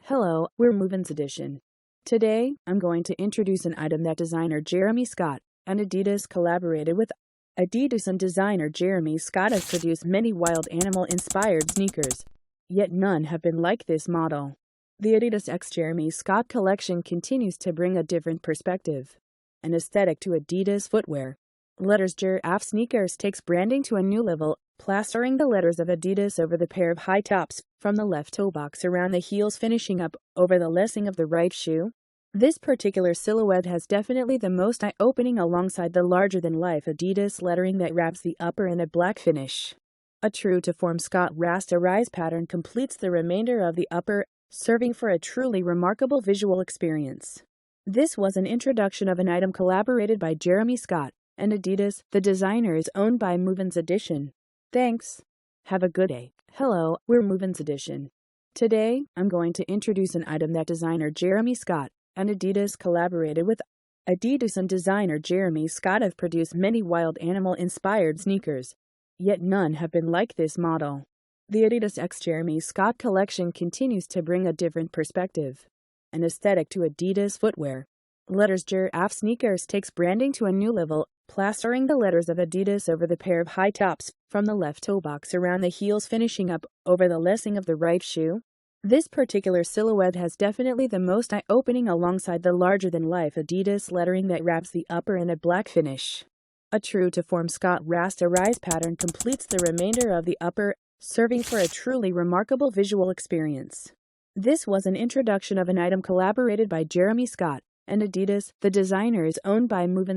Hello, we're MovinsEdition. Today, I'm going to introduce an item that designer Jeremiscott and Adidas collaborated with. Adidas and designer Jeremiscott have produced many wild animal-inspired sneakers, yet none have been like this model. The Adidas x Jeremiscott collection continues to bring a different perspective and aesthetic to Adidas footwear. Letters Giraffe sneakers takes branding to a new level, plastering the letters of Adidas over the pair of high tops, from the left toe box around the heels finishing up over the lacing of the right shoe. This particular silhouette has definitely the most eye-opening alongside the larger-than-life Adidas lettering that wraps the upper in a black finish. A true-to-form Scott rasterized pattern completes the remainder of the upper, serving for a truly remarkable visual experience. This was an introduction of an item collaborated by Jeremiscott and Adidas. The designer is owned by MovinsEdition. Thanks. Have a good day. Hello, we're MovinsEdition. Today, I'm going to introduce an item that designer Jeremiscott and Adidas collaborated with. Adidas and designer Jeremiscott have produced many wild animal-inspired sneakers, yet none have been like this model. The Adidas x Jeremiscott collection continues to bring a different perspective and aesthetic to Adidas footwear. Letters Giraffe sneakers takes branding to a new level, plastering the letters of Adidas over the pair of high tops, from the left toe box around the heels finishing up over the lacing of the right shoe. This particular silhouette has definitely the most eye-opening alongside the larger-than-life Adidas lettering that wraps the upper in a black finish. A true-to-form Scott rasterized pattern completes the remainder of the upper, serving for a truly remarkable visual experience. This was an introduction of an item collaborated by Jeremiscott and Adidas. The designer is owned by MovinsEdition.